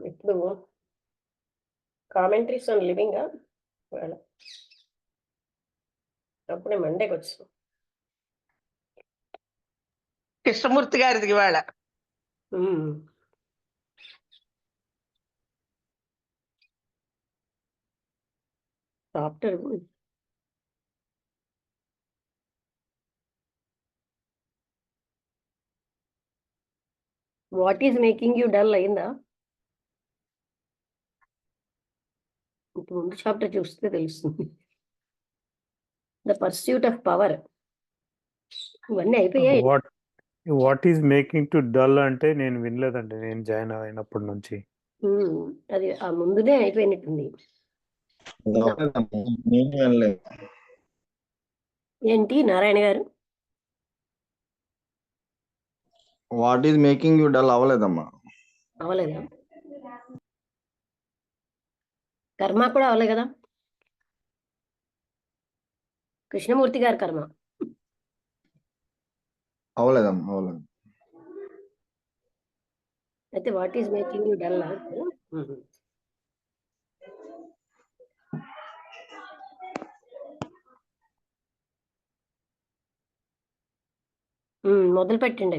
ఇప్పుడు commentaries on లివింగా ఇవాళ అప్పుడే మండేకి వచ్చిన కృష్ణమూర్తి గారిది ఇవాళ. Chapter what is making you dull అయిందా? ముందు చాప్టర్ చూస్తే తెలుస్తుంది. The pursuit of power. ఇవన్నీ అయిపోయాయి. What is making to dull అంటే నేను వినలేదండి, నేను జాయిన్ అయినప్పటి నుంచి. అది ఆ ముందునే అయిపోయినట్టుంది. ఏంటి నారాయణ గారు? What is making you dull అవ్వలేదమ్మా. అవలేదా? కర్మ కూడా అవలే కదా, కృష్ణమూర్తి గారి కర్మ అవ్వలేదమ్మా, అవ్వలేదు. అయితే what is making you dull? మొదలు పెట్టండి.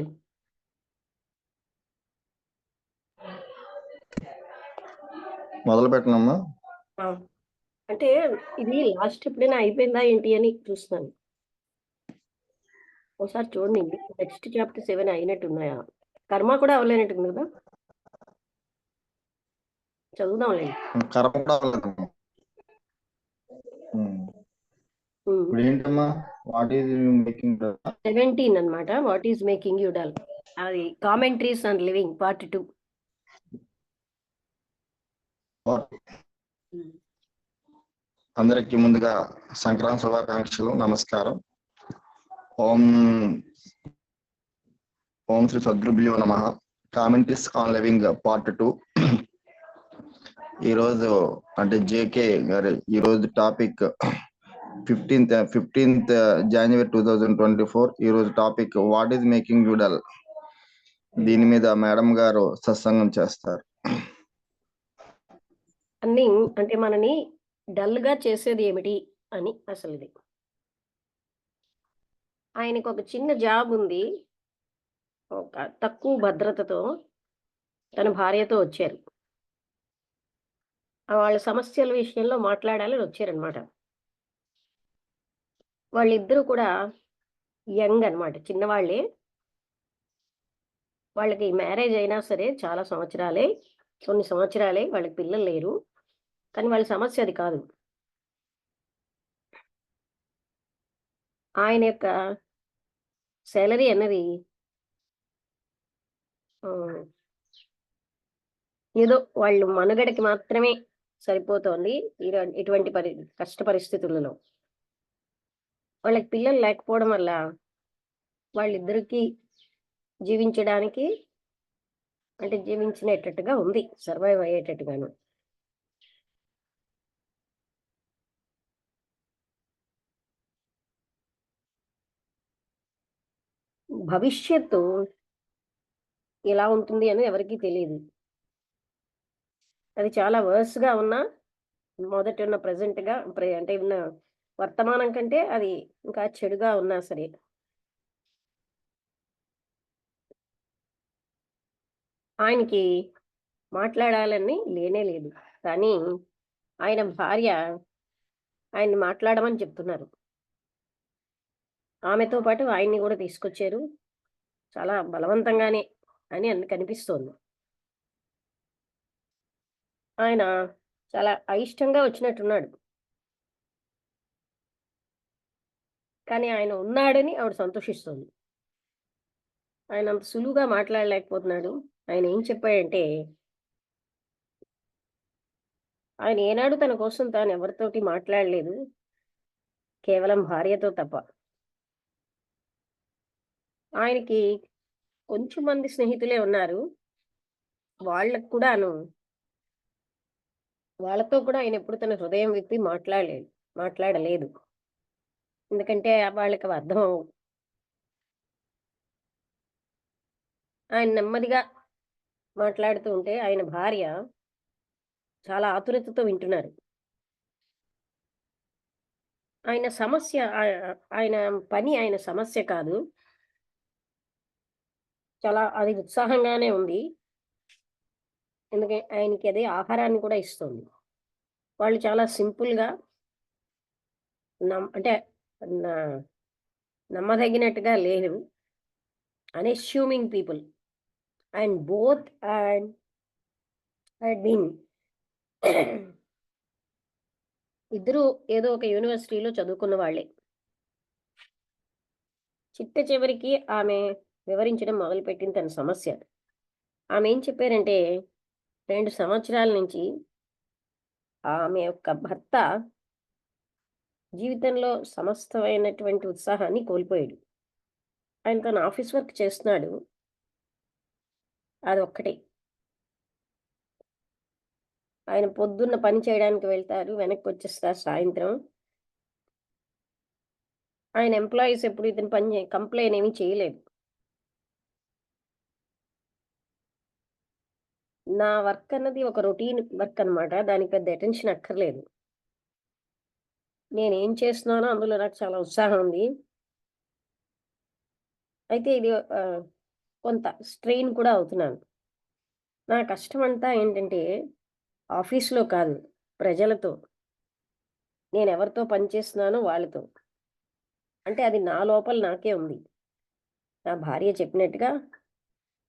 మొదలు పెట్టనమ్మా. అంటే ఇది లాస్ట్ ఎప్పుడైనా అయిపోయిందా ఏంటి అని చూస్తున్నాను. ఒకసారి చూడండి, నెక్స్ట్ చాప్టర్ 7 అయినట్టున్నాయా? కర్మ కూడా అవ్వలేనట్టుంది కదా, చదువుదాంలేండి. కర్మ కూడా అవ్వలేదమ్మా. ఇప్పుడు ఏంటమ్మా వాట్ ఈజ్ మేకింగ్ డల్? 17 అన్నమాట. What is making you dull, అది కామెంటరీస్ ఆన్ లివింగ్ పార్ట్ 2. అందరికి ముందుగా సంక్రాంతి శుభాకాంక్షలు, నమస్కారం. ఓం శ్రీ సద్గురుభ్యో నమః. Commentaries on living part 2. ఈరోజు అంటే జేకే గారి ఈరోజు టాపిక్ 15th January 2024. ఈరోజు topic what is making you dull. దీని మీద మేడం గారు సత్సంగం చేస్తారు. అన్ని అంటే మనని డల్ గా చేసేది ఏమిటి అని. అసలు ఇది ఆయనకు ఒక చిన్న జాబ్ ఉంది, ఒక తక్కువ భద్రతతో తన భార్యతో వచ్చారు. వాళ్ళ సమస్యల విషయంలో మాట్లాడాలని వచ్చారనమాట. వాళ్ళిద్దరూ కూడా యంగ్ అనమాట, చిన్నవాళ్ళే. వాళ్ళకి మ్యారేజ్ అయినా సరే చాలా సంవత్సరాలే, కొన్ని సంవత్సరాలే, వాళ్ళకి పిల్లలు లేరు. కానీ వాళ్ళ సమస్య అది కాదు. ఆయన యొక్క శాలరీ అన్నది ఏదో వాళ్ళు మనుగడకి మాత్రమే సరిపోతోంది ఇటువంటి కష్ట పరిస్థితులలో. వాళ్ళకి పిల్లలు లేకపోవడం వల్ల వాళ్ళిద్దరికీ జీవించడానికి అంటే జీవించినట్టుగా ఉంది, సర్వైవ్ అయ్యేటట్టుగాను. భవిష్యత్తు ఎలా ఉంటుంది అని ఎవరికీ తెలియదు. అది చాలా వర్స్గా ఉన్నా, మొదట ఉన్న ప్రజెంట్గా అంటే ఉన్న వర్తమానం కంటే అది ఇంకా చెడుగా ఉన్నా సరే, ఆయనకి మాట్లాడాలని లేనే లేదు. కానీ ఆయన భార్య ఆయన్ని మాట్లాడమని చెప్తున్నారు. ఆమెతో పాటు ఆయన్ని కూడా తీసుకొచ్చారు, చాలా బలవంతంగానే అని కనిపిస్తోంది. ఆయన చాలా అయిష్టంగా వచ్చినట్టున్నాడు, కానీ ఆయన ఉన్నాడని ఆవిడ సంతోషిస్తోంది. ఆయన అంత సులువుగా మాట్లాడలేకపోతున్నాడు. ఆయన ఏం చెప్పాడంటే, ఆయన ఏనాడు తన కోసం తాను ఎవరితోటి మాట్లాడలేదు, కేవలం భార్యతో తప్ప. ఆయనకి కొంచెం మంది స్నేహితులే ఉన్నారు. వాళ్ళతో కూడా ఆయన ఎప్పుడు తన హృదయం విప్పి మాట్లాడలేదు. ఎందుకంటే వాళ్ళకి అర్థం ఆయన నెమ్మదిగా మాట్లాడుతూ ఉంటే ఆయన భార్య చాలా ఆతురతతో వింటున్నారు. ఆయన సమస్య ఆయన పని ఆయన సమస్య కాదు. చాలా అది ఉత్సాహంగానే ఉంది. ఆయనకి అదే ఆహారాన్ని కూడా ఇస్తుంది. వాళ్ళు చాలా సింపుల్‌గా అంటే నా నమ్మదగినట్టుగా లేరు. Unassuming people and both had been ఇద్దరూ ఏదో ఒక యూనివర్సిటీలో చదువుకున్న వాళ్ళే. చిట్ట చివరికి ఆమె వివరించడం మొదలుపెట్టింది తన సమస్య. ఆమె ఏం చెప్పారంటే 2 సంవత్సరాల నుంచి ఆమె యొక్క భర్త జీవితంలో సమస్తమైనటువంటి ఉత్సాహాన్ని కోల్పోయాడు. ఆయన తన ఆఫీస్ వర్క్ చేస్తున్నాడు. అదొక్కటే. ఆయన పొద్దున్న పని చేయడానికి వెళ్తారు. వెనక్కొచ్చేస్తారు సాయంత్రం. ఆయన ఎంప్లాయీస్ ఎప్పుడు ఇతను కంప్లెయిన్ ఏమి చేయలేదు. నా వర్క్ అన్నది ఒక రొటీన్ వర్క్ అన్నమాట. దానికి పెద్ద అటెన్షన్ అక్కర్లేదు. నేనేం చేస్తున్నానో అందులో నాకు చాలా ఉత్సాహం ఉంది. అయితే ఇది కొంత స్ట్రెయిన్ కూడా అవుతున్నాను. నా కష్టమంతా ఏంటంటే ఆఫీస్‌లో కాదు, ప్రజలతో. నేనెవరితో పని చేస్తున్నానో వాళ్ళతో. అంటే అది నా లోపల నాకే ఉంది. నా భార్య చెప్పినట్టుగా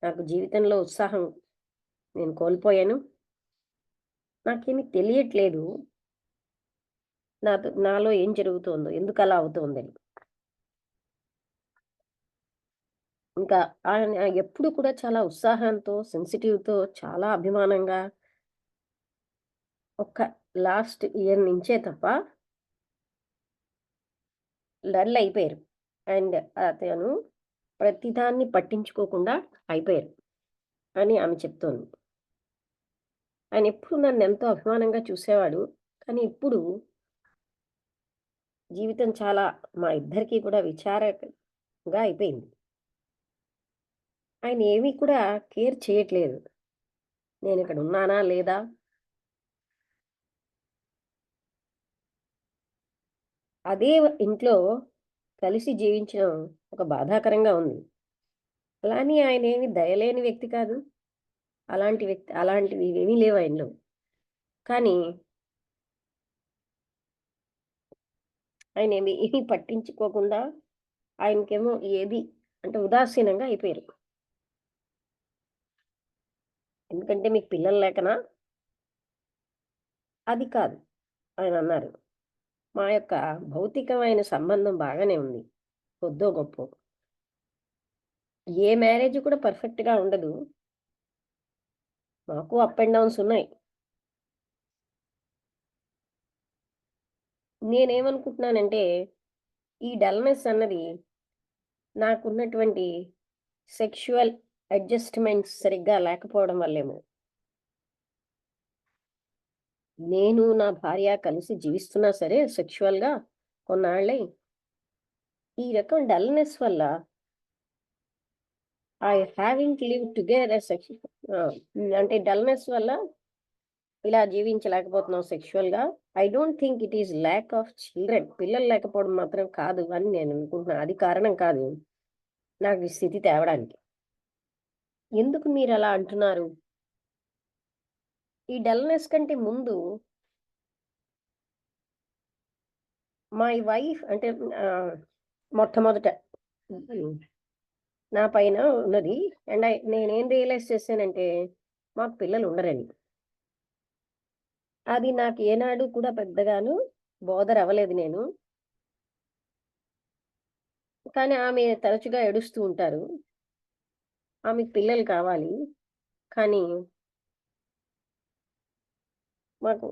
నాకు జీవితంలో ఉత్సాహం నేను కోల్పోయాను. నాకేమీ తెలియట్లేదు. నాలో ఏం జరుగుతోందో, ఎందుకలా అవుతోందని. ఇంకా ఆయన ఎప్పుడు కూడా చాలా ఉత్సాహంతో, సెన్సిటివ్‌తో, చాలా అభిమానంగా ఒక్క లాస్ట్ ఇయర్ నుంచే తప్ప డల్ అయిపోయారు. అండ్ అతను ప్రతిదాన్ని పట్టించుకోకుండా అయిపోయారు అని ఆమె చెప్తోంది. ఆయనెప్పుడు నన్నెంతో అభిమానంగా చూసేవాడు. కానీ ఇప్పుడు జీవితం చాలా మా ఇద్దరికీ కూడా విచారంగా అయిపోయింది. ఆయన ఏమీ కూడా కేర్ చేయట్లేదు. నేనిక్కడ ఉన్నానా? లేదా? అదే ఇంట్లో కలిసి జీవించడం ఒక బాధాకరంగా ఉంది. అలా అని ఆయనేమి దయలేని వ్యక్తి కాదు. అలాంటివి ఏమీ లేవు ఆయనలో. కానీ ఆయనేమి ఏమీ పట్టించుకోకుండా ఆయనకేమో ఏది అంటే ఉదాసీనంగా అయిపోయారు. ఎందుకంటే మీకు పిల్లలు లేకనా? అది కాదు ఆయనన్నారు. మా యొక్క భౌతికమైన సంబంధం బాగానే ఉంది. కొద్దో గొప్పో. ఏ మ్యారేజ్ కూడా పర్ఫెక్ట్‌గా ఉండదు. మాకు అప్ అండ్ డౌన్స్ ఉన్నాయి. నేనేమనుకుంటున్నానంటే, ఈ డల్‌నెస్ అన్నది నాకున్నటువంటి సెక్షువల్ అడ్జస్ట్‌మెంట్స్ సరిగ్గా లేకపోవడం వల్లేమో. నేను నా భార్య కలిసి జీవిస్తున్నా సరే సెక్షువల్‌గా కొన్నాళ్ళై, ఈ రకం డల్‌నెస్ వల్ల ఐ హావింట్ లివ్డ్ టుగెదర్ అంటే డల్‌నెస్ వల్ల ఇలా జీవించలేకపోతున్నాం సెక్షువల్‌గా. I don't think it is lack of children. పిల్లలు లేకపోవడం మాత్రం కాదు అని నేను అనుకుంటున్నా. అది కారణం కాదు నాకు ఈ స్థితి తేవడానికి. ఎందుకు మీరలా అంటున్నారు? ఈ డల్‌నెస్ కంటే ముందు మై వైఫ్ అంటే మొట్టమొదట హ్మ్. నా పైన ఉన్నది. అండ్ నేనేం రియలైజ్ చేశానంటే, మాకు పిల్లలు ఉండరని. అది నాకు ఏనాడు కూడా పెద్దగాను బోదర్ అవ్వలేదు నేను. కానీ ఆమె తరచుగా ఏడుస్తూ ఉంటారు. ఆమెకు పిల్లలు కావాలి. కానీ మాకు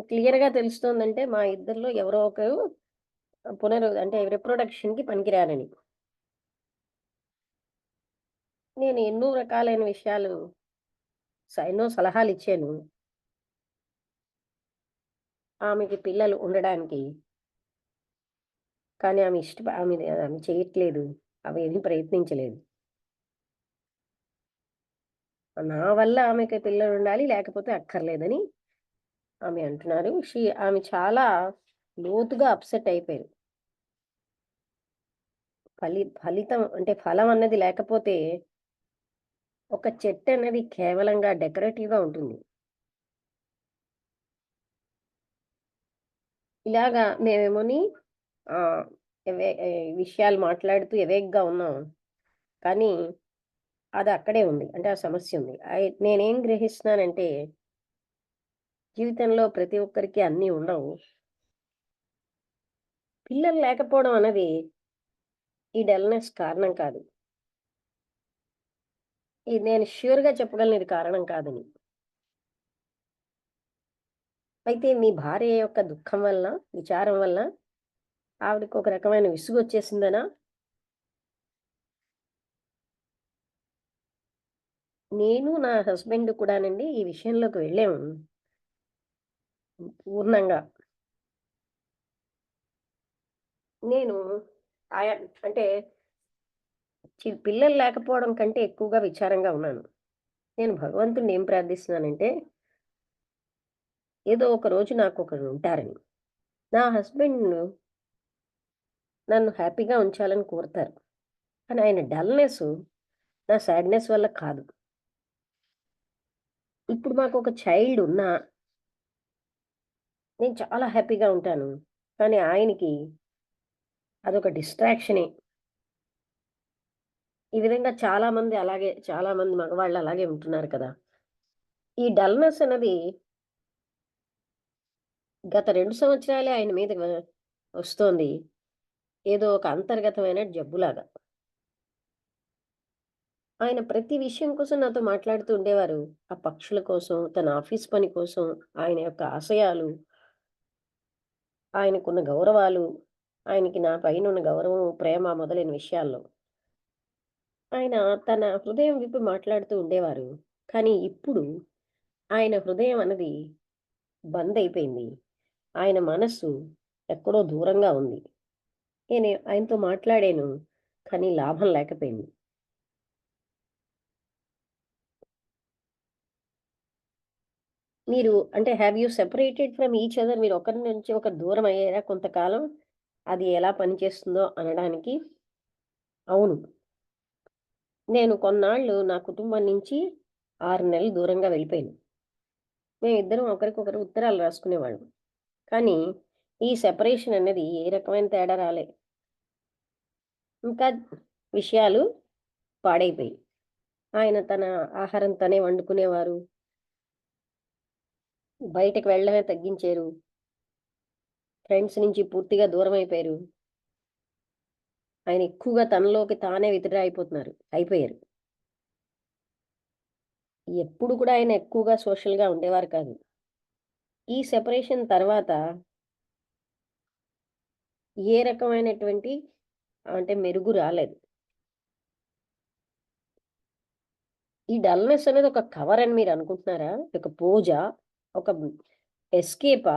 క్లియర్‌గా తెలుస్తోందంటే మా ఇద్దరిలో ఎవరో ఒకరు అంటే రిప్రొడక్షన్‌కి పనికిరారని. నేను ఎన్నో రకాలైన విషయాలు ఎన్నో సలహాలిచ్చాను. ఆమెకి పిల్లలు ఉండడానికి. కానీ ఆమె చేయట్లేదు. ఆమె ఏమీ ప్రయత్నించలేదు. నా వల్ల ఆమెకి పిల్లలు ఉండాలి, లేకపోతే అక్కర్లేదని ఆమె అంటున్నారు. ఆమె చాలా లోతుగా అప్సెట్ అయిపోయారు. ఫలితం అంటే ఫలం అన్నది లేకపోతే ఒక చెట్టు అనేది కేవలంగా డెకరేటివ్‌గా ఉంటుంది. ఇలాగా మేమేమోని ఆహ్, విషయాలు మాట్లాడుతూ ఎవేక్‌గా ఉన్నాం. కానీ అది అక్కడే ఉంది. అంటే ఆ సమస్య ఉంది. నేనేం గ్రహిస్తున్నానంటే జీవితంలో ప్రతి ఒక్కరికి అన్నీ ఉండవు. పిల్లలు లేకపోవడం అన్నది ఈ డల్‌నెస్ కారణం కాదు. ఇది నేను ష్యూర్‌గా చెప్పగలను, ఇది కారణం కాదని. అయితే మీ భార్య యొక్క దుఃఖం వలన, విచారం వలన ఆవిడకి ఒక రకమైన విసుగొచ్చేసిందనా? నేను నా హస్బెండ్ కూడానండి ఈ విషయంలోకి వెళ్ళాము పూర్ణంగా. నేను ఆయా అంటే పిల్లలు లేకపోవడం కంటే ఎక్కువగా విచారంగా ఉన్నాను. నేను భగవంతుడిని ఏం ప్రార్థిస్తున్నానంటే, ఏదో ఒక రోజు నాకొకరు ఉంటారని. నా హస్బెండ్ నన్ను హ్యాపీగా ఉంచాలని కోరుతారు. కానీ ఆయన డల్‌నెస్ నా సాడ్‌నెస్ వల్ల కాదు. ఇప్పుడు మాకొక చైల్డ్ ఉన్నా నేను చాలా హ్యాపీగా ఉంటాను. కానీ ఆయనకి అదొక డిస్ట్రాక్షనే. ఈ విధంగా చాలామంది మగవాళ్ళు అలాగే ఉంటున్నారు కదా! ఈ డల్‌నెస్ అన్నది గత 2 సంవత్సరాలే ఆయన మీద వస్తోంది. ఏదో ఒక అంతర్గతమైన జబ్బులాగా. ఆయన ప్రతి విషయం కోసం నాతో మాట్లాడుతూ ఉండేవారు. ఆ పక్షుల కోసం, తన ఆఫీస్ పని కోసం, ఆయన యొక్క ఆశయాలు, ఆయనకున్న గౌరవాలు, ఆయనకి నా పైనున్న గౌరవం, ప్రేమ మొదలైన విషయాల్లో. ఆయన తన హృదయం విప్పి మాట్లాడుతూ ఉండేవారు. కానీ ఇప్పుడు ఆయన హృదయం అన్నది బంద్ అయిపోయింది. ఆయన మనస్సు ఎక్కడో దూరంగా ఉంది. నేను ఆయనతో మాట్లాడాను. కానీ లాభం లేకపోయింది. మీరు అంటే have you separated from each other, మీరు ఒకరి నుంచి ఒకరు దూరం అయ్యారా కొంతకాలం? అది ఎలా పనిచేస్తుందో అనడానికి? అవును. నేను కొన్నాళ్ళు నా కుటుంబం నుంచి 6 నెలలు దూరంగా వెళ్ళిపోయాను. మేమిద్దరం ఒకరికొకరు ఉత్తరాలు రాసుకునేవాళ్ళం. కానీ ఈ సెపరేషన్ అనేది ఏ రకమైన తేడా రాలే. ఇంకా విషయాలు పాడైపోయాయి. ఆయన తన ఆహారం తనే వండుకునేవారు. బయటకి వెళ్ళడమే తగ్గించారు. ఫ్రెండ్స్ నుంచి పూర్తిగా దూరమైపోయారు. ఆయన ఎక్కువగా తనలోకి తానే అయిపోయారు. ఎప్పుడు కూడా ఆయన ఎక్కువగా సోషల్‌గా ఉండేవారు కాదు. ఈ సెపరేషన్ తర్వాత ఏ రకమైనటువంటి అంటే మెరుగు రాలేదు. ఈ డల్‌నెస్ అనేది ఒక కవర్ అని మీరు అనుకుంటున్నారా? ఒక పోజా? ఒక ఎస్కేపా?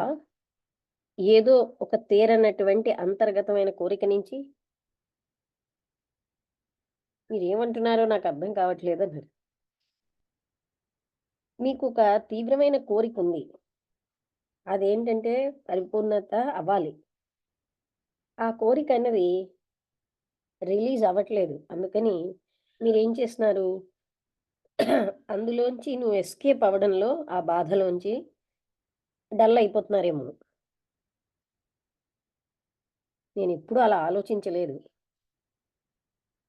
ఏదో ఒక తీరనటువంటి అంతర్గతమైన కోరిక నుంచి? మీరేమంటున్నారో నాకు అర్థం కావట్లేదన్నారు. మీకొక తీవ్రమైన కోరికుంది. అదేంటంటే పరిపూర్ణత అవ్వాలి. ఆ కోరికన్నది రిలీజ్ అవ్వట్లేదు. అందుకని మీరేం చేస్తున్నారు? అందులోంచి నువ్వు ఎస్కేప్ అవ్వడంలో, ఆ బాధలోంచి డల్ అయిపోతున్నారేమో! నేనెప్పుడూ అలా ఆలోచించలేదు.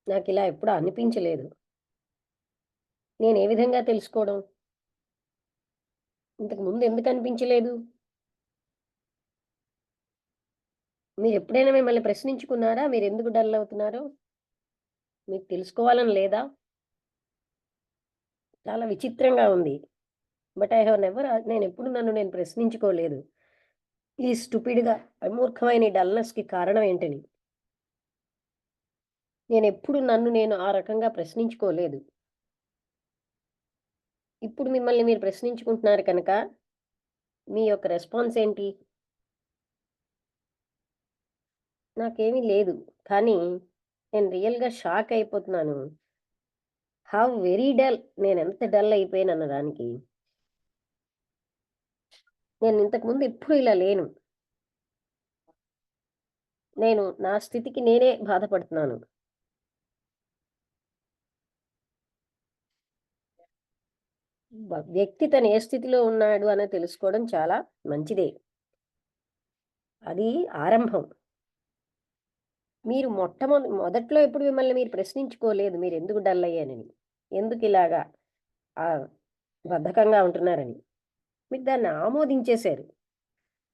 నాకిలా ఎప్పుడూ అనిపించలేదు. నేనే విధంగా తెలుసుకోవడం? ఇంతకు ముందు ఎందుకు అనిపించలేదు? మీరెప్పుడైనా మిమ్మల్ని ప్రశ్నించుకున్నారా? మీరెందుకు డల్ అవుతున్నారో? మీకు తెలుసుకోవాలని లేదా? చాలా విచిత్రంగా ఉంది. బట్ ఐ హావ్ నెవర్ నేనెప్పుడు నన్ను నేను ప్రశ్నించుకోలేదు. ఈ స్టూపిడ్‌గా మూర్ఖమైన ఈ డల్‌నెస్‌కి కారణం ఏంటని. నేనెప్పుడు నన్ను నేను ఆ రకంగా ప్రశ్నించుకోలేదు. ఇప్పుడు మిమ్మల్ని మీరు ప్రశ్నించుకుంటున్నారు కనుక, మీ యొక్క రెస్పాన్స్ ఏంటి? నాకేమీ లేదు. కానీ నేను రియల్‌గా షాక్ అయిపోతున్నాను. హౌ వెరీ డల్, నేను ఎంత డల్ అయిపోయాను అన్న దానికి. నేను ఇంతకుముందు ఎప్పుడు ఇలా లేను. నేను నా స్థితికి నేనే బాధపడుతున్నాను. వ్యక్తి తను ఏ స్థితిలో ఉన్నాడు అని తెలుసుకోవడం చాలా మంచిదే. అది ఆరంభం. మీరు మొదట్లో ఎప్పుడు మిమ్మల్ని మీరు ప్రశ్నించుకోలేదు మీరు ఎందుకు డల్ అయ్యానని, ఎందుకు ఇలాగా బద్ధకంగా ఉంటున్నారని. మీరు దాన్ని ఆమోదించేశారు,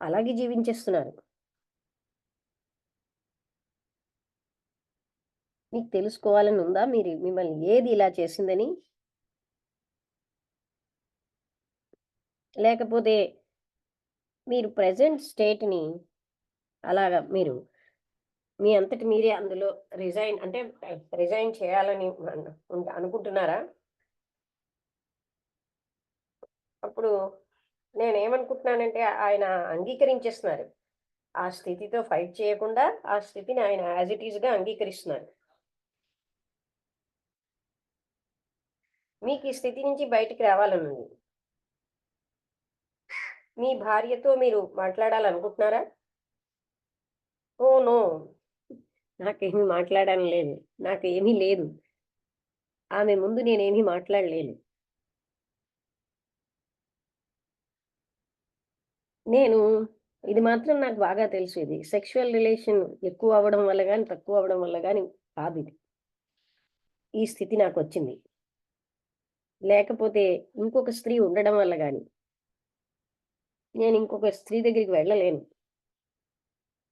అలాగే జీవించేస్తున్నారు. మీకు తెలుసుకోవాలని ఉందా మీరు మిమ్మల్ని ఏది ఇలా చేసిందని? లేకపోతే మీరు ప్రెజెంట్ స్టేట్ని అలాగా మీరు మీ అంతటి మీరే అందులో రిజైన్ చేయాలని అనుకుంటున్నారా? అప్పుడు నేనేమనుకుంటున్నానంటే ఆయన అంగీకరించేస్తున్నారు. ఆ స్థితితో ఫైట్ చేయకుండా ఆ స్థితిని ఆయన యాజ్ ఇట్ ఈస్గా అంగీకరిస్తున్నారు. మీకు ఈ స్థితి నుంచి బయటికి రావాలని ఉంది. మీ భార్యతో మీరు మాట్లాడాలనుకుంటున్నారా? ఓ నో, నాకేమీ మాట్లాడాలని లేదు, నాకు ఏమీ లేదు, ఆమె ముందు నేనేమీ మాట్లాడలేను. ఇది మాత్రం నాకు బాగా తెలుసు, ఇది సెక్షువల్ రిలేషన్ ఎక్కువ అవ్వడం వల్ల కానీ తక్కువ అవ్వడం వల్ల కానీ కాదు. ఇది ఈ స్థితి నాకు వచ్చింది, లేకపోతే ఇంకొక స్త్రీ ఉండడం వల్ల కానీ నేను ఇంకొక స్త్రీ దగ్గరికి వెళ్ళలేను.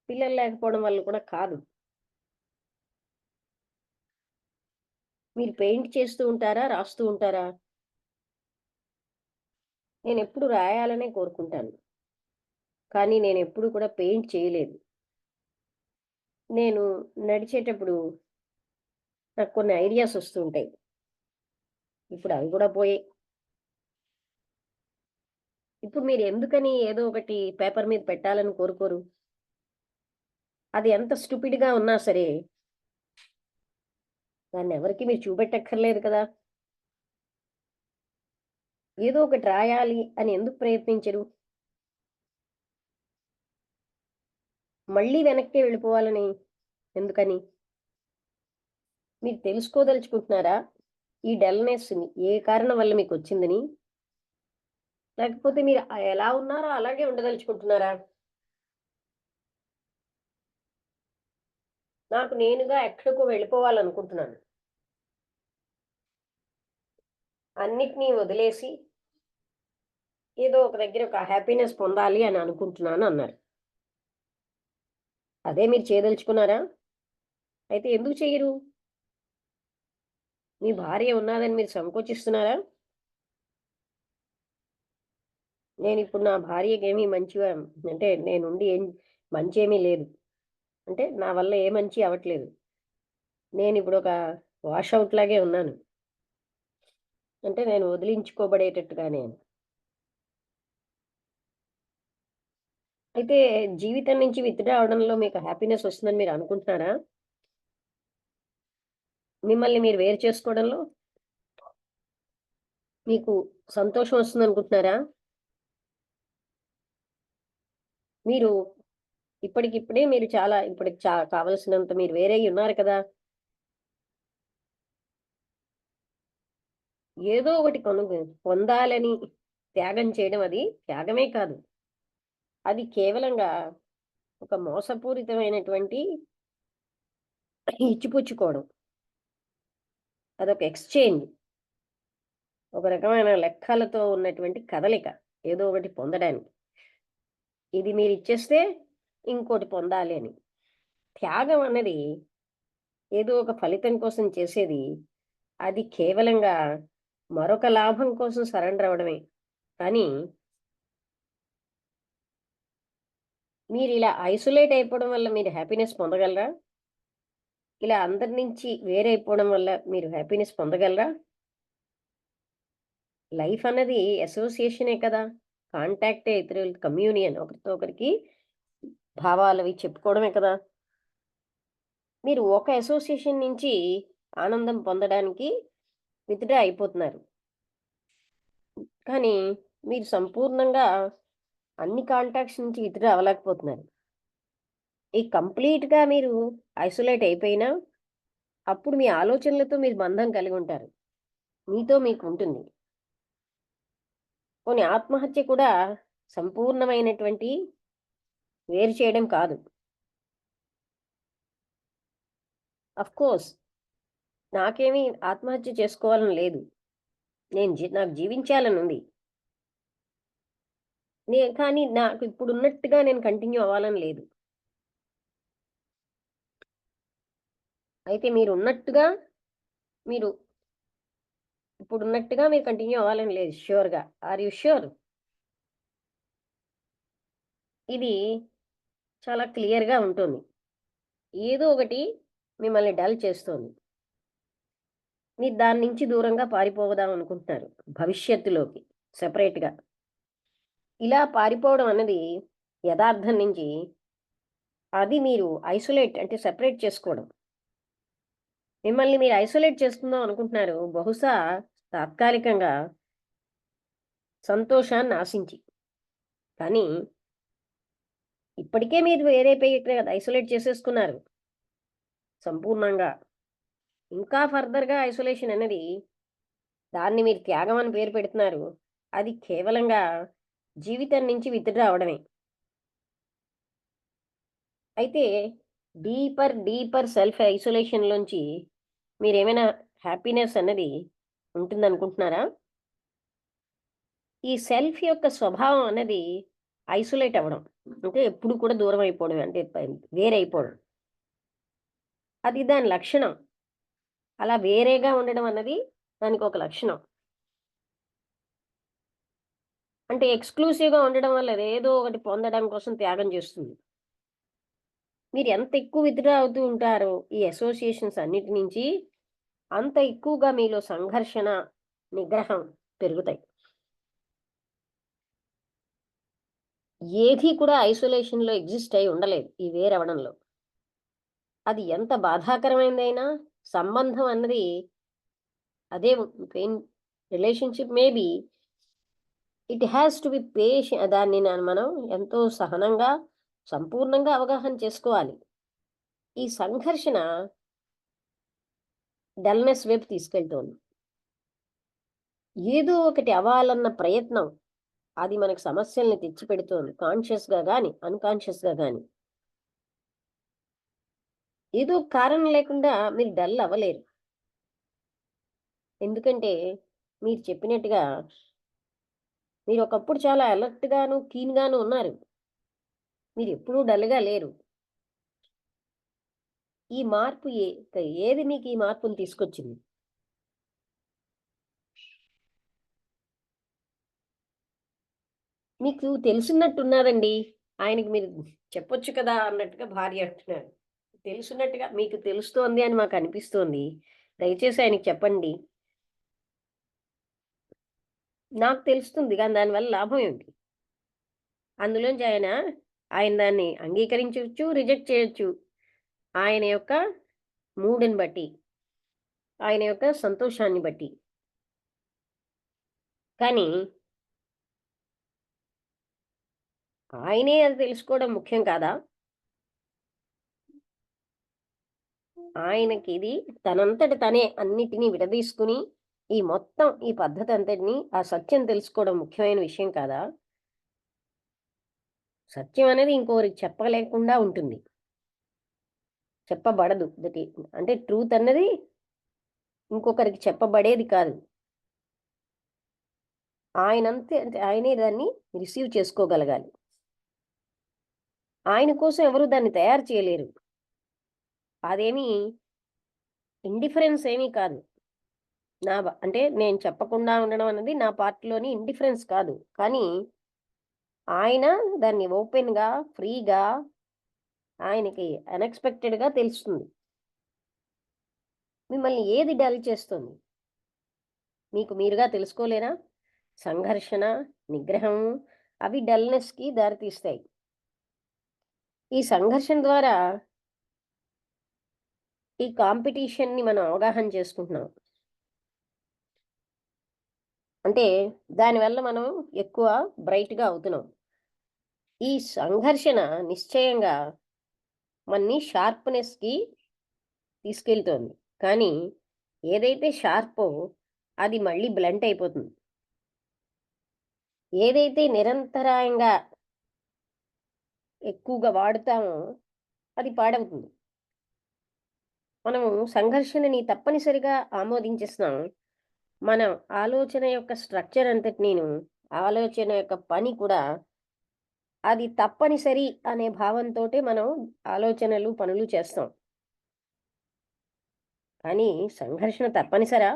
పిల్లలు లేకపోవడం వల్ల కూడా కాదు. మీరు పెయింట్ చేస్తూ ఉంటారా, రాస్తూ ఉంటారా? నేను ఎప్పుడు రాయాలనే కోరుకుంటాను, కానీ నేను ఎప్పుడు కూడా పెయింట్ చేయలేదు. నేను నడిచేటప్పుడు నాకు కొన్ని ఐడియాస్ వస్తూ ఉంటాయి, ఇప్పుడు అవి కూడా పోయాయి. ఇప్పుడు మీరు ఎందుకని ఏదో ఒకటి పేపర్ మీద పెట్టాలని కోరుకోరు? అది ఎంత స్టూపిడ్గా ఉన్నా సరే దాన్ని ఎవరికి మీరు చూపెట్టక్కర్లేదు కదా. ఏదో ఒకటి రాయాలి అని ఎందుకు ప్రయత్నించరు? మళ్ళీ వెనక్కి వెళ్ళిపోవాలని ఎందుకని? మీరు తెలుసుకోదలుచుకుంటున్నారా ఈ డల్నెస్ని ఏ కారణం వల్ల మీకు వచ్చిందని? లేకపోతే మీరు ఎలా ఉన్నారో అలాగే ఉండదలుచుకుంటున్నారా? నాకు నేనుగా ఎక్కడికో వెళ్ళిపోవాలనుకుంటున్నాను, అన్నిటినీ వదిలేసి ఏదో ఒక దగ్గర ఒక హ్యాపీనెస్ పొందాలి అని అనుకుంటున్నాను అన్నారు. అదే మీరు చేయదలుచుకున్నారా? అయితే ఎందుకు చేయరు? మీ భార్య ఉన్నదని మీరు సంకోచిస్తున్నారా? నేను ఇప్పుడు నా భార్యకి ఏమీ మంచిగా అంటే నేనుండి ఏం మంచి ఏమీ లేదు, అంటే నా వల్ల ఏ మంచి అవ్వట్లేదు. నేను ఇప్పుడు ఒక వాషౌట్ లాగే ఉన్నాను, అంటే నేను వదిలించుకోబడేటట్టుగానే. అయితే జీవితం నుంచి విత్డ్రా అవడంలో మీకు హ్యాపీనెస్ వస్తుందని మీరు అనుకుంటున్నారా? మిమ్మల్ని మీరు వేరు చేసుకోవడంలో మీకు సంతోషం వస్తుంది అనుకుంటున్నారా? మీరు ఇప్పటికిప్పుడే మీరు చాలా ఇప్పటికి కావలసినంత మీరు వేరే ఉన్నారు కదా. ఏదో ఒకటి పొందాలని త్యాగం చేయడం అది త్యాగమే కాదు, అది కేవలంగా ఒక మోసపూరితమైనటువంటి ఇచ్చిపుచ్చుకోవడం. అదొక ఎక్స్చేంజ్, ఒక రకమైన లెక్కలతో ఉన్నటువంటి కదలిక ఏదో ఒకటి పొందడానికి. ఇది మీరు ఇచ్చేస్తే ఇంకోటి పొందాలి అని. త్యాగం అన్నది ఏదో ఒక ఫలితం కోసం చేసేది, అది కేవలంగా మరొక లాభం కోసం సరెండర్ అవ్వడమే. కానీ మీరు ఇలా ఐసోలేట్ అయిపోవడం వల్ల మీరు హ్యాపీనెస్ పొందగలరా? ఇలా అందరి నుంచి వేరైపోవడం వల్ల మీరు హ్యాపీనెస్ పొందగలరా? లైఫ్ అన్నది అసోసియేషనే కదా, కాంటాక్టే, ఇతరుల కమ్యూనియన్, ఒకరితో ఒకరికి భావాలు అవి చెప్పుకోవడమే కదా. మీరు ఒక అసోసియేషన్ నుంచి ఆనందం పొందడానికి విత్డ్రా అయిపోతున్నారు. కానీ మీరు సంపూర్ణంగా అన్ని కాంటాక్ట్స్ నుంచి విత్డ్రా అవ్వలేకపోతున్నారు. ఈ కంప్లీట్గా మీరు ఐసోలేట్ అయిపోయినా అప్పుడు మీ ఆలోచనలతో మీరు బంధం కలిగి ఉంటారు, మీతో మీకు ఉంటుంది. కొన్ని ఆత్మహత్య కూడా సంపూర్ణమైనటువంటి వేరు చేయడం కాదు. అఫ్ కోర్స్ నాకేమీ ఆత్మహత్య చేసుకోవాలని లేదు, నాకు జీవించాలని ఉంది. కానీ నాకు ఇప్పుడు ఉన్నట్టుగా నేను కంటిన్యూ అవ్వాలని లేదు. అయితే మీరు ఇప్పుడున్నట్టుగా మీరు కంటిన్యూ అవ్వాలని లేదు. ష్యూర్గా. Are you sure? ఇది చాలా క్లియర్గా ఉంటుంది. ఏదో ఒకటి మిమ్మల్ని డల్ చేస్తోంది. మీరు దాని నుంచి దూరంగా పారిపోదాం అనుకుంటున్నారు భవిష్యత్తులోకి సెపరేట్గా. ఇలా పారిపోవడం అన్నది యథార్థం నుంచి అది మీరు ఐసోలేట్ అంటే సెపరేట్ చేసుకోవడం. మిమ్మల్ని మీరు ఐసోలేట్ చేసుకుందాం అనుకుంటున్నారు, బహుశా తాత్కాలికంగా సంతోషాన్ని ఆశించి. కానీ ఇప్పటికే మీరు వేరే ఐసోలేట్ చేసేసుకున్నారు సంపూర్ణంగా. ఇంకా ఫర్దర్గా ఐసోలేషన్ అనేది దాన్ని మీరు త్యాగం అని పేరు పెడుతున్నారు. అది కేవలంగా జీవితం నుంచి విత్డ్రా అవడమే. అయితే డీపర్ సెల్ఫ్ ఐసోలేషన్లోంచి మీరేమైనా హ్యాపీనెస్ అన్నది ఉంటుందనుకుంటున్నారా? ఈ సెల్ఫ్ యొక్క స్వభావం అన్నది ఐసోలేట్ అవ్వడం, అంటే ఎప్పుడు కూడా దూరం అయిపోవడం, అంటే వేరైపోవడం. అది దాని లక్షణం. అలా వేరేగా ఉండడం అన్నది దానికి ఒక లక్షణం. అంటే ఎక్స్క్లూసివ్గా ఉండడం వల్ల ఏదో ఒకటి పొందడం కోసం త్యాగం చేస్తుంది. మీరు ఎంత ఎక్కువ విత్డ్రా అవుతూ ఉంటారో ఈ అసోసియేషన్స్ అన్నిటి నుంచి, అంత ఎక్కువగా మీలో సంఘర్షణ, నిగ్రహం పెరుగుతాయి. ఏది కూడా ఐసోలేషన్లో ఎగ్జిస్ట్ అయి ఉండలేదు ఈ వేరవడంలో. అది ఎంత బాధాకరమైనదైనా సంబంధం అన్నది అదే pain relationship maybe it has to be దాన్ని మనం ఎంతో సహనంగా సంపూర్ణంగా అవగాహన చేసుకోవాలి. ఈ సంఘర్షణ డల్నెస్ వైపు తీసుకెళ్తోంది. ఏదో ఒకటి అవ్వాలన్న ప్రయత్నం అది మనకు సమస్యల్ని తెచ్చిపెడుతోంది, కాన్షియస్గా కానీ అన్కాన్షియస్గా కానీ. ఏదో కారణం లేకుండా మీరు డల్ అవ్వలేరు. ఎందుకంటే మీరు చెప్పినట్టుగా మీరు ఒకప్పుడు చాలా అలర్ట్గాను కీన్గాను ఉన్నారు. మీరు ఎప్పుడూ డల్గా లేరు. ఈ మార్పు ఏది మీకు ఈ మార్పును తీసుకొచ్చింది? మీకు తెలుసున్నట్టున్నారండి. ఆయనకి మీరు చెప్పొచ్చు కదా అన్నట్టుగా భార్య అంటున్నారు. తెలుసున్నట్టుగా మీకు తెలుస్తోంది అని మాకు అనిపిస్తోంది. దయచేసి ఆయనకి చెప్పండి. నాకు తెలుస్తుంది, కానీ దానివల్ల లాభం ఏమిటి? అందులోంచి ఆయన దాన్ని అంగీకరించవచ్చు, రిజెక్ట్ చేయొచ్చు. ఆయన యొక్క మూడ్ని బట్టి, ఆయన యొక్క సంతోషాన్ని బట్టి. కానీ ఆయనే అది తెలుసుకోవడం ముఖ్యం కాదా? ఆయనకి ఇది తనంతట తనే అన్నిటినీ విడదీసుకుని ఈ పద్ధతి అంతటిని ఆ సత్యం తెలుసుకోవడం ముఖ్యమైన విషయం కాదా? సత్యం అనేది ఇంకొకరికి చెప్పలేకుండా ఉంటుంది, చెప్పబడదు. అంటే ట్రూత్ అన్నది ఇంకొకరికి చెప్పబడేది కాదు. ఆయనే దాన్ని రిసీవ్ చేసుకోగలగాలి. ఆయన కోసం ఎవరు దాన్ని తయారు చేయలేరు. అదేమీ ఇండిఫరెన్స్ ఏమీ కాదు. అంటే నేను చెప్పకుండా ఉండడం అన్నది నా పార్ట్లోని ఇండిఫరెన్స్ కాదు. కానీ ఆయన దాన్ని ఓపెన్గా, ఫ్రీగా, ఆయనకి అన్ఎక్స్పెక్టెడ్గా తెలుస్తుంది. మిమ్మల్ని ఏది డల్ చేస్తుంది? మీకు మీరుగా తెలుసుకోలేరా? సంఘర్షణ, నిగ్రహం అవి డల్నెస్కి దారితీస్తాయి. ఈ సంఘర్షణ ద్వారా ఈ కాంపిటీషన్ని మనం అవగాహన చేసుకుంటున్నాం. అంటే దానివల్ల మనం ఎక్కువ బ్రైట్గా అవుతున్నాం. ఈ సంఘర్షణ నిశ్చయంగా మనని షార్ప్నెస్కి తీసుకెళ్తోంది. కానీ ఏదైతే షార్పో అది మళ్ళీ బ్లంట్ అయిపోతుంది. ఏదైతే నిరంతరాయంగా ఎక్కువగా వాడుతామో అది పాడవుతుంది. మనము సంఘర్షణని తప్పనిసరిగా ఆమోదించేస్తున్నాం. మనం ఆలోచన యొక్క స్ట్రక్చర్ అంతటినీను, ఆలోచన యొక్క పని కూడా అది తప్పనిసరి అనే భావంతోటే మనం ఆలోచనలు, పనులు చేస్తాం. కానీ సంఘర్షణ తప్పనిసరా?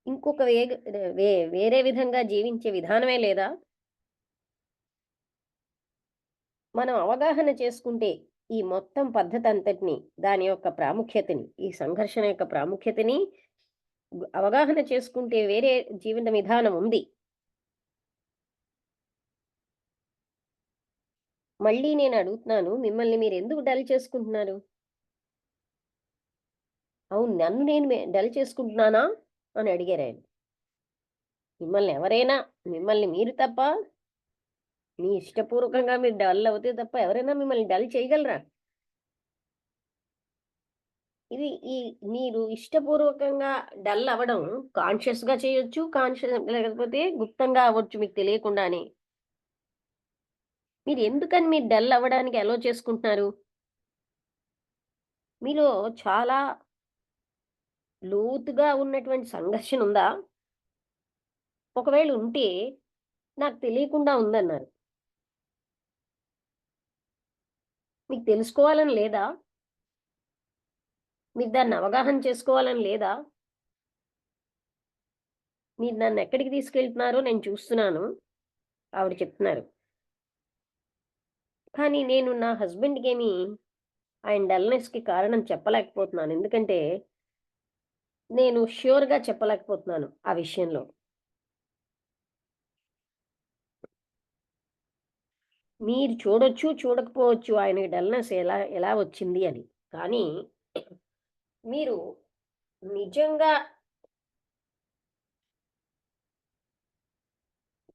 ఇంకొక వేరే విధంగా జీవించే విధానమే లేదా? మనం అవగాహన చేసుకుంటే ఈ మొత్తం పద్ధతి అంతటిని, దాని యొక్క ప్రాముఖ్యతని, ఈ సంఘర్షణ యొక్క ప్రాముఖ్యతని అవగాహన చేసుకుంటే వేరే జీవన విధానం ఉంది. మళ్ళీ నేను అడుగుతున్నాను, మిమ్మల్ని మీరు ఎందుకు డల్ చేసుకుంటున్నారు? అవును, నన్ను నేను డల్ చేసుకుంటున్నానా అని అడిగారు ఆయన. మిమ్మల్ని మీరు తప్ప, మీ ఇష్టపూర్వకంగా మీరు డల్ అవుతే తప్ప ఎవరైనా మిమ్మల్ని డల్ చేయగలరా? ఇది మీరు ఇష్టపూర్వకంగా డల్ అవ్వడం కాన్షియస్‌గా చేయొచ్చు, లేకపోతే గుప్తంగా అవ్వచ్చు మీకు తెలియకుండానే. మీరు డల్ అవ్వడానికి అలో చేసుకుంటున్నారు? మీలో చాలా లోతుగా ఉన్నటువంటి సంఘర్షణ ఉందా? ఒకవేళ ఉంటే నాకు తెలియకుండా ఉందన్నారు. మీకు తెలుసుకోవాలని లేదా? మీరు దాన్ని అవగాహన చేసుకోవాలని లేదా? మీరు నన్నెక్కడికి తీసుకెళ్తున్నారో నేను చూస్తున్నాను. ఆవిడ చెప్తున్నారు. కానీ నేను నా హస్బెండ్‌కేమి ఆయన డల్‌నెస్‌కి కారణం చెప్పలేకపోతున్నాను. ఎందుకంటే నేను ష్యూర్‌గా చెప్పలేకపోతున్నాను ఆ విషయంలో. మీరు చూడొచ్చు, చూడకపోవచ్చు ఆయనకి డల్‌నెస్ ఎలా ఎలా వచ్చింది అని. కానీ మీరు నిజంగా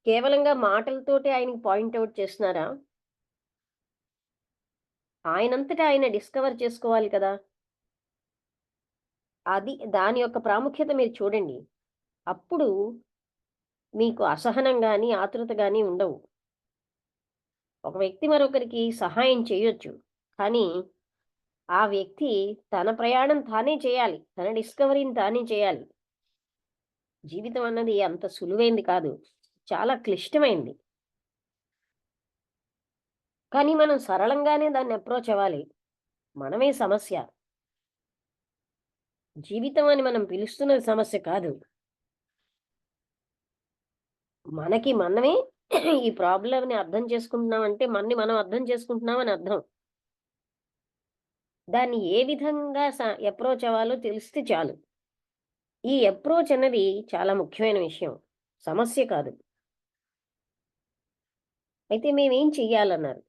కేవలంగా మాటలతోటే ఆయనకి పాయింట్ ఔట్ చేస్తున్నారా? ఆయనంతట ఆయన డిస్కవర్ చేసుకోవాలి కదా! దాని యొక్క ప్రాముఖ్యత మీరు చూడండి. అప్పుడు మీకు అసహనం గాని, ఆతృత గాని ఉండవు. ఒక వ్యక్తి మరొకరికి సహాయం చేయొచ్చు. కానీ ఆ వ్యక్తి తన ప్రయాణం తానే చేయాలి. తన డిస్కవరీని తానే చేయాలి. జీవితం అన్నది అంత సులువైంది కాదు. చాలా క్లిష్టమైంది. కానీ మనం సరళంగానే దాన్ని అప్రోచ్ అవ్వాలి. మనమే సమస్య. జీవితం అని మనం పిలుస్తున్నది సమస్య కాదు. మనకి మనమే ఈ ప్రాబ్లమ్‌ని అర్థం చేసుకుంటున్నామంటే మనని మనం అర్థం చేసుకుంటున్నామని అర్థం. దాన్ని ఏ విధంగా అప్రోచ్ అవ్వాలో తెలిస్తే చాలు. ఈ అప్రోచ్ అన్నది చాలా ముఖ్యమైన విషయం. సమస్య కాదు. అయితే మేమేం చెయ్యాలన్నారు?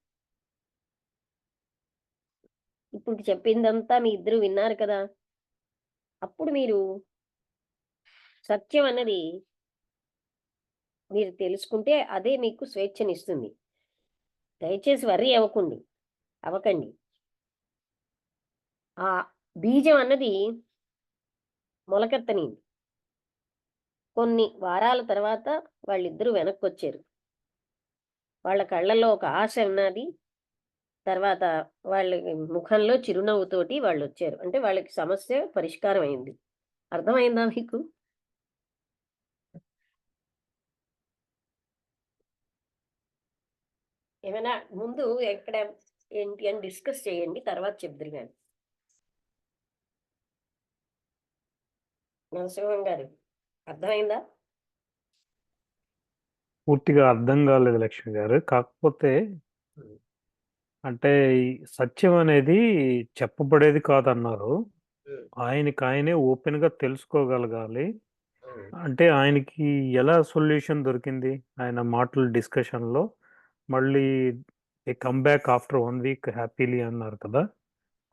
ఇప్పుడు చెప్పిందంతా మీ ఇద్దరు విన్నారు కదా! అప్పుడు మీరు సత్యం అన్నది మీరు తెలుసుకుంటే అదే మీకు స్వేచ్ఛనిస్తుంది. దయచేసి వర్రీ అవ్వకండి. ఆ బీజం అన్నది మొలకెత్తనియండి. కొన్ని వారాల తర్వాత వాళ్ళిద్దరూ వెనక్కొచ్చారు. వాళ్ళ కళ్ళల్లో ఒక ఆశ ఉన్నది. తర్వాత వాళ్ళ ముఖంలో చిరునవ్వుతోటి వాళ్ళొచ్చారు. అంటే వాళ్ళకి సమస్య పరిష్కారం అయింది. అర్థమైందా మీకు? ఏమైనా ముందు ఏంటి అని డిస్కస్ చేయండి. తర్వాత చెప్దురు గాని. నరసింహం గారు అర్థమైందా? పూర్తిగా అర్థం కాలేదు లక్ష్మి గారు. కాకపోతే అంటే ఈ సత్యం అనేది చెప్పబడేది కాదన్నారు. ఆయనకాయనే ఓపెన్‌గా తెలుసుకోగలగాలి. అంటే ఆయనకి ఎలా సొల్యూషన్ దొరికింది? ఆయన మాటల డిస్కషన్‌లో మళ్ళీ they come back after 1 week happily అన్నారు కదా!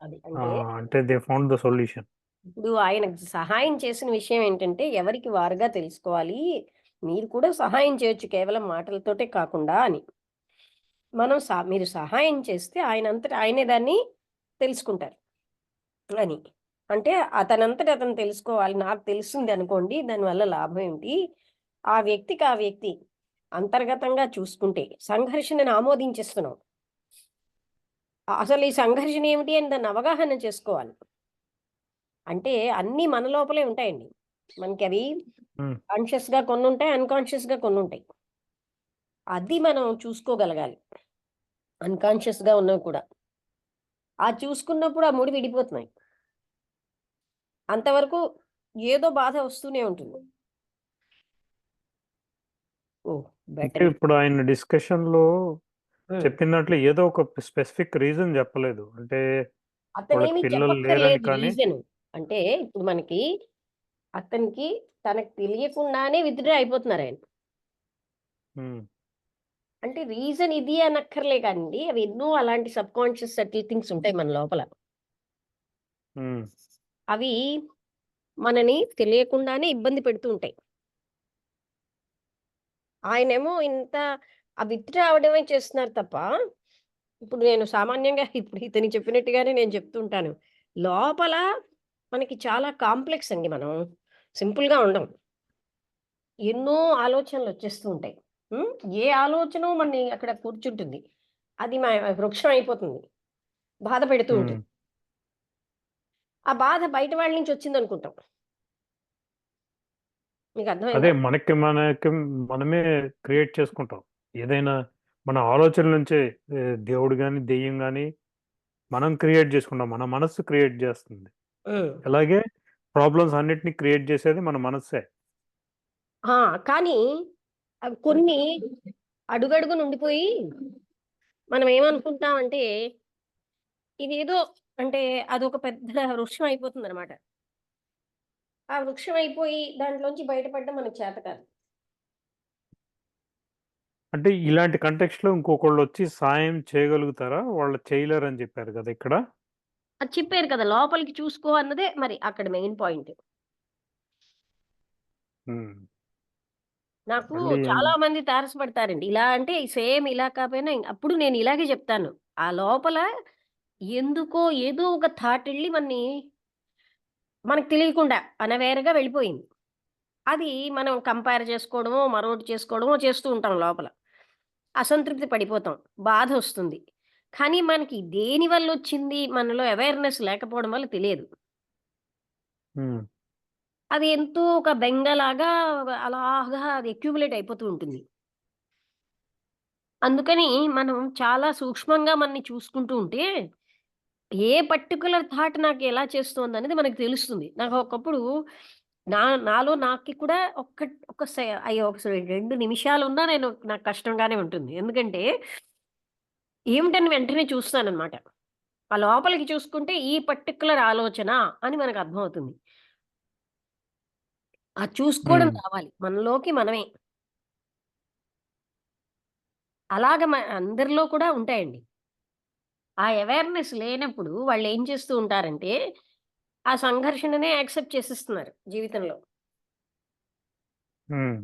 అది అంటే అంటే దే ఫౌండ్ ద సొల్యూషన్. ఇప్పుడు ఆయన సహాయం చేసిన విషయం ఏంటంటే ఎవరికి వారుగా తెలుసుకోవాలి, మీరు కూడా సహాయం చేయొచ్చు కేవలం మాటలతోటే కాకుండా అని. మీరు సహాయం చేస్తే ఆయనంతట ఆయనే దాన్ని తెలుసుకుంటారు అని. అంటే అతనంతట అతను తెలుసుకోవాలి. నాకు తెలిసింది అనుకోండి, దానివల్ల లాభం ఏంటి? ఆ వ్యక్తి అంతర్గతంగా చూసుకుంటే సంఘర్షణను ఆమోదించేస్తున్నాం. అసలు ఈ సంఘర్షణ ఏమిటి అని దాన్ని అవగాహన చేసుకోవాలి. అంటే అన్నీ మన లోపలే ఉంటాయండి. మనకవి ఉమ్, కాన్షియస్‌గా కొన్నుంటాయి, అన్‌కాన్షియస్‌గా కొన్నుంటాయి. అది మనం చూసుకోగలగాలి. అన్‌కాన్షియస్‌గా ఉన్నవి కూడా. ఆ చూసుకున్నప్పుడు ఆ ముడి విడిపోతున్నాయి. అంతవరకు ఏదో బాధ వస్తూనే ఉంటుంది. ఓహ్! అంటే బెటర్. ఇప్పుడు ఆయన డిస్కషన్ లో హ్మ్. చెప్పిన దాంట్లో ఏదో ఒక స్పెసిఫిక్ రీజన్ చెప్పలేదు. అంటే వాళ్ళకి అతనేమి పిల్లలు లేరని చెప్పక్కర్లేదు కానీ. రీజను. అంటే ఇప్పుడు అతనికి తనకు తెలియకుండానే విత్‌డ్రా అయిపోతున్నారాయన. ఉమ్, అంటే రీజన్ ఇది అనక్కర్లే కానండి. అవి ఎన్నో అలాంటి సబ్‌కాన్షియస్ సటిల్ థింగ్స్ ఉంటాయి మన లోపల. ఉమ్, అవి మనని తెలియకుండానే ఇబ్బంది పెడుతూ ఉంటాయి. ఆయనేమో విత్‌డ్రా అవ్వడమే చేస్తున్నారు తప్ప, ఇప్పుడు నేను సామాన్యంగా ఇప్పుడు ఇతనికి చెప్పినట్టుగానే నేను చెప్తూ ఉంటాను. లోపల మనకి చాలా కాంప్లెక్స్ అండి మనం. సింపుల్‌గా ఉండం. ఎన్నో ఆలోచనలొచ్చేస్తూ ఉంటాయి. హ్మ్. ఏ ఆలోచనో మనని అక్కడ కూర్చుంటుంది. అది వృక్షం అయిపోతుంది. బాధ పెడుతూ ఉమ్. ఉంటుంది. ఆ బాధ బయట వాళ్ళ నుంచి వచ్చిందనుకుంటాం. మీకు అదే అర్థమైందా? మనకి మనమే క్రియేట్ చేసుకుంటాం. ఏదైనా మన ఆలోచనల నుంచే దేవుడు గాని, దెయ్యం గాని మనం క్రియేట్ చేసుకుంటాం. మన మనస్సు క్రియేట్ చేస్తుంది. హ్మ్. అలాగే ప్రాబ్లమ్స్ అన్నిటిని క్రియేట్ చేసేది మన మనస్సే. ఆ! కానీ అవి కొన్ని అడుగడుగున ఉండిపోయి మనం ఏమనుకుంటామంటే ఇదేదో అంటే అదొక పెద్ద వృక్షం అయిపోతుందనమాట. ఆ వృక్షం అయిపోయి దాంట్లోంచి బయటపడడం మనకు చేత కాదు. అంటే ఇలాంటి కంటెక్స్ట్‌లో ఇంకొకళ్ళొచ్చి సాయం చేయగలుగుతారా? వాళ్ళు చేయలేరని చెప్పారు కదా ఇక్కడ. అది చెప్పారు కదా! లోపలికి చూసుకో అన్నదే మరి అక్కడ మెయిన్ పాయింట్. హ్మ్. నాకు మళ్ళీ చాలా మంది తారసపడతారండి. ఇలా అంటే సేమ్ ఇలా కాపోయినా అప్పుడు నేను ఇలాగే చెప్తాను. ఆ లోపల ఎందుకో ఏదో ఒక థాట్ ఎళ్లి మనకు తెలియకుండా అనవేరగా వెళ్ళిపోయింది. అది మనం కంపేర్ చేసుకోవడమో, మరోటి చేసుకోవడమో చేస్తూ ఉంటాం లోపల. అసంతృప్తి పడిపోతాం. బాధొస్తుంది. కానీ మనకి దేని వల్లొచ్చింది మనలో అవేర్‌నెస్ లేకపోవడం వల్ల తెలియదు. హ్మ్. అది ఎంతో ఒక బెంగలాగా అలాగా అది అక్యుములేట్ అయిపోతూ ఉంటుంది. అందుకని మనం చాలా సూక్ష్మంగా మనని చూసుకుంటూ ఉంటే, ఏ పర్టిక్యులర్ థాట్ నాకు ఎలా చేస్తోందనేది మనకు తెలుస్తుంది. నాకు ఒకప్పుడు నాలో నాకి కూడా ఒక్క అయ్యో! ఒక 2 నిమిషాలున్నా నాకు కష్టంగానే ఉంటుంది. ఎందుకంటే ఏమిటని వెంటనే చూస్తాననమాట. ఆ లోపలికి చూసుకుంటే ఈ పర్టిక్యులర్ ఆలోచన అని మనకు అర్థమవుతుంది. ఆ చూసుకోవడం హ్మ్. రావాలి. మనలోకి మనమే. అలాగ అందరిలో కూడా ఉంటాయండి. ఆ అవేర్‌నెస్ లేనప్పుడు వాళ్ళేం చేస్తూ ఉంటారంటే, ఆ సంఘర్షణనే యాక్సెప్ట్ చేసేస్తున్నారు జీవితంలో. హ్మ్.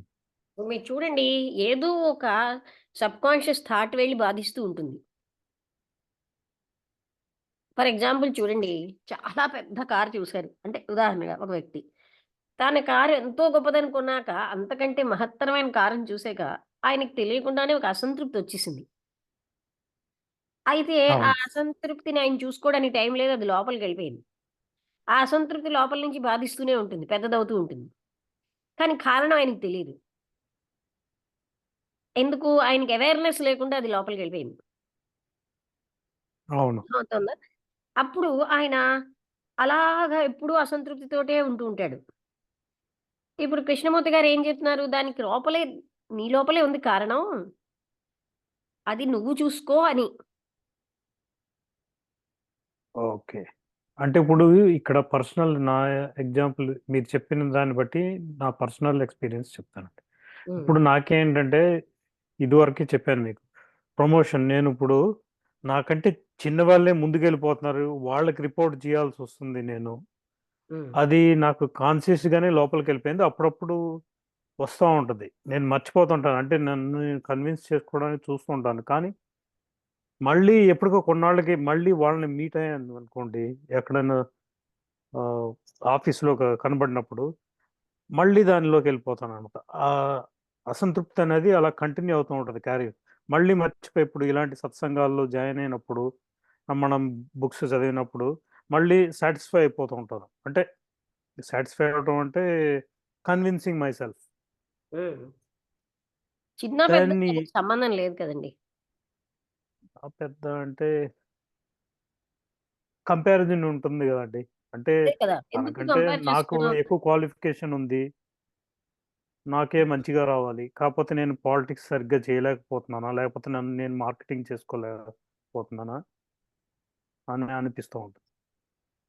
ఇప్పుడు మీరు చూడండి ఏదో ఒక సబ్‌కాన్షియస్ థాట్ వెళ్లి బాధిస్తూ ఉంటుంది. ఫర్ ఎగ్జాంపుల్ చూడండి, చాలా పెద్ద కార్ చూసారు. అంటే ఉదాహరణగా ఒక వ్యక్తి. తన కారు ఎంతో గొప్పదని కొన్నాక, అంతకంటే మహత్తరమైన కారుని చూసాక, ఆయనకి తెలియకుండానే ఒక అసంతృప్తి వచ్చేసింది. అయితే ఆ అవును. అసంతృప్తిని ఆయన చూసుకోవడానికి టైం లేదు. అది లోపలికెళ్ళిపోయింది. ఆ అసంతృప్తి లోపల నుంచి బాధిస్తూనే ఉంటుంది. పెద్దదవుతూ ఉంటుంది. కానీ కారణం ఆయనకి తెలీదు. ఎందుకు? ఆయనకి అవేర్‌నెస్ లేకుండా అది లోపలికెళ్ళిపోయింది. అవును. అర్థమవుతోందా? అప్పుడు ఆయన అలాగా ఎప్పుడూ అసంతృప్తితోటే ఉంటూ ఉంటాడు. ఇప్పుడు కృష్ణమూర్తి గారు ఏం చెప్తున్నారు? దానికి నీ లోపలే ఉంది కారణం. అది నువ్వు చూసుకో అని. ఓకే. అంటే ఇప్పుడు ఇక్కడ పర్సనల్ నా ఎగ్జాంపుల్ మీరు చెప్పిన దాన్ని బట్టి నా పర్సనల్ ఎక్స్‌పీరియన్స్ చెప్తానండి. హ్మ్. ఇప్పుడు నాకేంటంటే ఇదివరకే చెప్పాను మీకు. ప్రమోషన్ నేనిప్పుడు నాకంటే చిన్నవాళ్ళే ముందుకెళ్ళిపోతున్నారు. వాళ్ళకి రిపోర్ట్ చేయాల్సొస్తుంది నేను. ఉమ్, అది నాకు కాన్షియస్ గానే లోపలికి వెళ్ళిపోయింది. అప్పుడప్పుడు వస్తూ ఉంటుంది. నేను మర్చిపోతుంటాను. అంటే నన్ను కన్విన్స్ చేసుకోవడానికి చూస్తూ ఉంటాను. కానీ మళ్ళీ ఎప్పటికో కొన్నాళ్ళకి మళ్ళీ వాళ్ళని మీట్ అయ్యాను అనుకోండి, ఎక్కడైనా ఆఫీస్లో కనబడినప్పుడు మళ్ళీ దానిలోకి వెళ్ళిపోతాను అనమాట. ఆ అసంతృప్తి అనేది అలా కంటిన్యూ అవుతూ ఉంటుంది క్యారీ. మళ్ళీ మర్చిపోయి ఇప్పుడు ఇలాంటి సత్సంగాల్లో జాయిన్ అయినప్పుడు, మనం బుక్స్ చదివినప్పుడు మళ్ళీ సాటిస్ఫై అయిపోతూ ఉంటాను. అంటే సాటిస్ఫై అవడం అంటే కన్విన్సింగ్ మై సెల్ఫ్. ఉమ్. చిన్న పెద్ద దాన్ని దానికి సంబంధం లేదు కదండి. పెద్ద అంటే కంపారిజన్ ఉంటుంది కదండి. అంటే అదే కదా, ఎందుకు తనకంటే కంపేర్ నాకు చేస్తున్నావు? ఎక్కువ క్వాలిఫికేషన్ ఉంది. నాకే మంచిగా రావాలి. కాకపోతే నేను పాలిటిక్స్ సరిగ్గా చేయలేకపోతున్నానా? లేకపోతే నన్ను నేను మార్కెటింగ్ చేసుకోలేకపోతున్నానా? అని అనిపిస్తూ ఉంటుంది.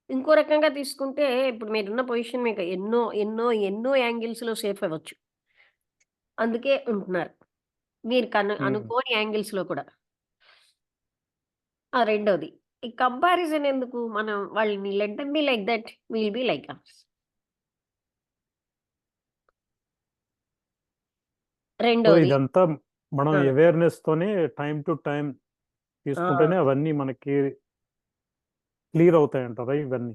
ఇంకో రకంగా తీసుకుంటే ఇప్పుడు మీరున్న పొజిషన్ మీకు ఎన్నో ఎన్నో ఎన్నో యాంగిల్స్ లో సేఫ్ అవ్వచ్చు. అందుకే ఉంటున్నారు. మీరు హ్మ్. అనుకోని యాంగిల్స్ లో కూడా. రెండోది, ఈ కంపారిజన్ ఎందుకు? మనం వాళ్ళని let them be like that, will be like us. So రెండోది ఇదంతా మనం ఆ! అవేర్‌నెస్‌తోనే టైమ్ టు టైమ్ ఆ! తీసుకుంటేనే అవన్నీ మనకి క్లియర్ అవుతాయంటారా ఇవన్నీ?